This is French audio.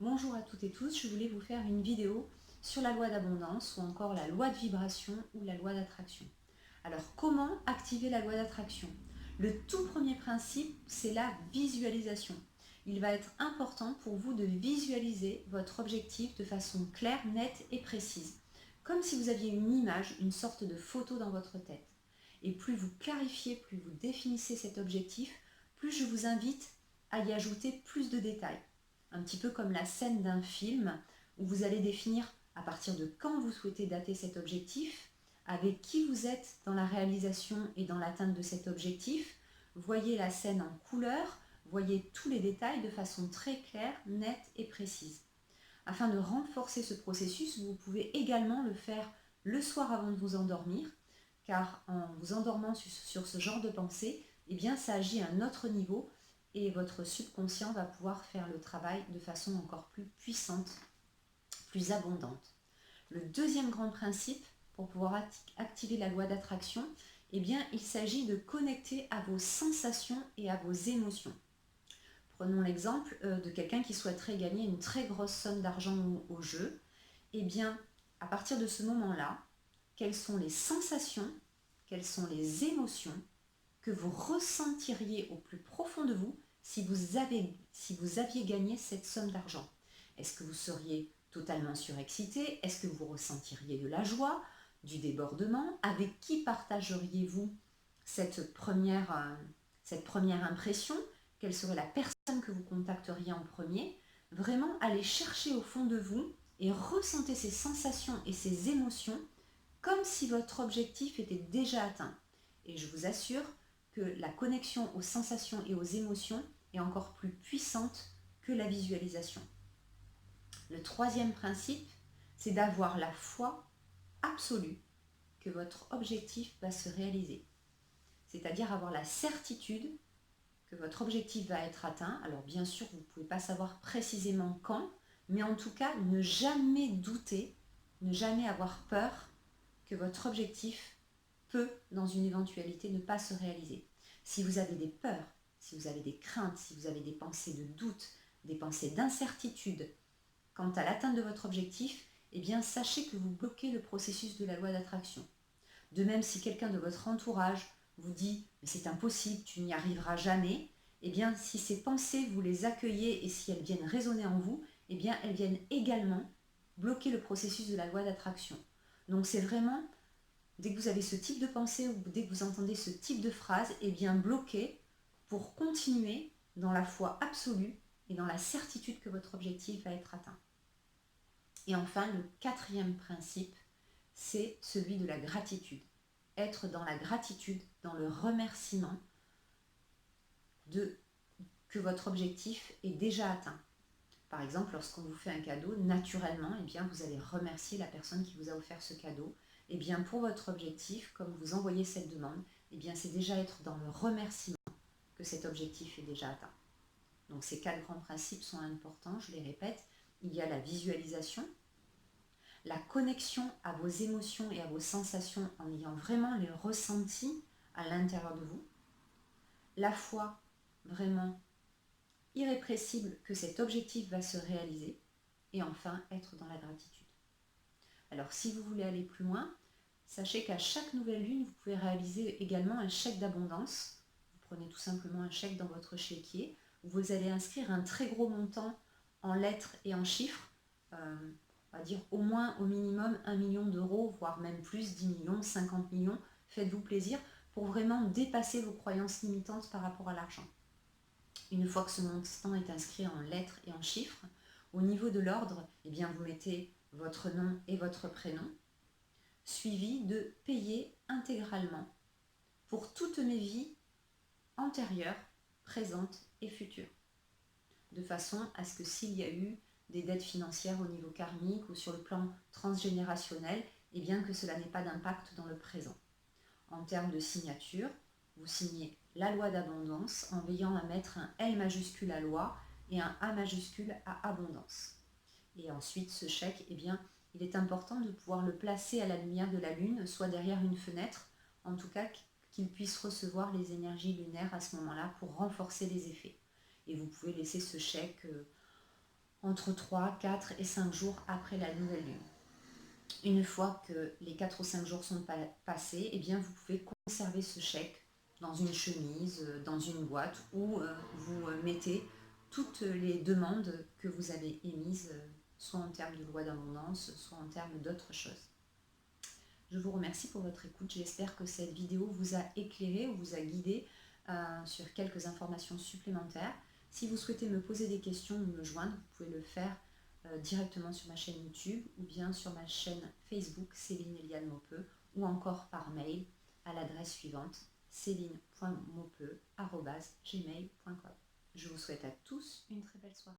Bonjour à toutes et tous, je voulais vous faire une vidéo sur la loi d'abondance ou encore la loi de vibration ou la loi d'attraction. Alors comment activer la loi d'attraction? Le tout premier principe, c'est la visualisation. Il va être important pour vous de visualiser votre objectif de façon claire, nette et précise. Comme si vous aviez une image, une sorte de photo dans votre tête. Et plus vous clarifiez, plus vous définissez cet objectif, plus je vous invite à y ajouter plus de détails. Un petit peu comme la scène d'un film où vous allez définir à partir de quand vous souhaitez dater cet objectif, avec qui vous êtes dans la réalisation et dans l'atteinte de cet objectif. Voyez la scène en couleur, voyez tous les détails de façon très claire, nette et précise. Afin de renforcer ce processus, vous pouvez également le faire le soir avant de vous endormir, car en vous endormant sur ce genre de pensée, eh bien, ça agit à un autre niveau et votre subconscient va pouvoir faire le travail de façon encore plus puissante, plus abondante. Le deuxième grand principe pour pouvoir activer la loi d'attraction, eh bien, il s'agit de connecter à vos sensations et à vos émotions. Prenons l'exemple de quelqu'un qui souhaiterait gagner une très grosse somme d'argent au jeu. Eh bien, à partir de ce moment-là, quelles sont les sensations, quelles sont les émotions que vous ressentiriez au plus profond de vous si vous aviez gagné cette somme d'argent? Est-ce que vous seriez totalement surexcité? Est-ce que vous ressentiriez de la joie, du débordement? Avec qui partageriez-vous cette première impression? Quelle serait la personne que vous contacteriez en premier? Vraiment aller chercher au fond de vous et ressentir ces sensations et ces émotions comme si votre objectif était déjà atteint. Et je vous assure que la connexion aux sensations et aux émotions est encore plus puissante que la visualisation. Le troisième principe, c'est d'avoir la foi absolue que votre objectif va se réaliser. C'est-à-dire avoir la certitude que votre objectif va être atteint. Alors bien sûr, vous ne pouvez pas savoir précisément quand, mais en tout cas, ne jamais douter, ne jamais avoir peur que votre objectif peut, dans une éventualité, ne pas se réaliser. Si vous avez des peurs, si vous avez des craintes, si vous avez des pensées de doute, des pensées d'incertitude quant à l'atteinte de votre objectif, eh bien sachez que vous bloquez le processus de la loi d'attraction. De même, si quelqu'un de votre entourage vous dit « mais c'est impossible, tu n'y arriveras jamais », eh bien si ces pensées, vous les accueillez et si elles viennent résonner en vous, eh bien elles viennent également bloquer le processus de la loi d'attraction. Donc c'est vraiment, dès que vous avez ce type de pensée ou dès que vous entendez ce type de phrase, eh bien bloquez pour continuer dans la foi absolue et dans la certitude que votre objectif va être atteint. Et enfin, le quatrième principe, c'est celui de la gratitude. Être dans la gratitude, dans le remerciement que votre objectif est déjà atteint. Par exemple, lorsqu'on vous fait un cadeau, naturellement, eh bien, vous allez remercier la personne qui vous a offert ce cadeau. Eh bien, pour votre objectif, comme vous envoyez cette demande, eh bien, c'est déjà être dans le remerciement que cet objectif est déjà atteint. Donc ces quatre grands principes sont importants, je les répète. Il y a la visualisation, la connexion à vos émotions et à vos sensations en ayant vraiment les ressentis à l'intérieur de vous, la foi vraiment irrépressible que cet objectif va se réaliser, et enfin être dans la gratitude. Alors si vous voulez aller plus loin, sachez qu'à chaque nouvelle lune, vous pouvez réaliser également un chèque d'abondance. Vous prenez tout simplement un chèque dans votre chéquier, où vous allez inscrire un très gros montant en lettres et en chiffres, on va dire au moins au minimum 1 million d'euros, voire même plus, 10 millions, 50 millions. Faites-vous plaisir pour vraiment dépasser vos croyances limitantes par rapport à l'argent. Une fois que ce montant est inscrit en lettres et en chiffres, au niveau de l'ordre, eh bien vous mettez votre nom et votre prénom, suivi de payer intégralement pour toutes mes vies antérieures, présentes et futures. De façon à ce que s'il y a eu des dettes financières au niveau karmique ou sur le plan transgénérationnel, eh bien que cela n'ait pas d'impact dans le présent. En termes de signature, vous signez la loi d'abondance en veillant à mettre un L majuscule à loi et un A majuscule à abondance. Et ensuite, ce chèque, eh bien, il est important de pouvoir le placer à la lumière de la lune, soit derrière une fenêtre, en tout cas qu'il puisse recevoir les énergies lunaires à ce moment-là pour renforcer les effets. Et vous pouvez laisser ce chèque entre 3, 4 et 5 jours après la nouvelle lune. Une fois que les 4 ou 5 jours sont passés, eh bien vous pouvez conserver ce chèque dans une chemise, dans une boîte, où vous mettez toutes les demandes que vous avez émises, soit en termes de loi d'abondance, soit en termes d'autres choses. Je vous remercie pour votre écoute. J'espère que cette vidéo vous a éclairé ou vous a guidé sur quelques informations supplémentaires. Si vous souhaitez me poser des questions ou me joindre, vous pouvez le faire directement sur ma chaîne YouTube ou bien sur ma chaîne Facebook Céline Eliane Maupeux ou encore par mail à l'adresse suivante céline.maupeux@gmail.com. Je vous souhaite à tous une très belle soirée.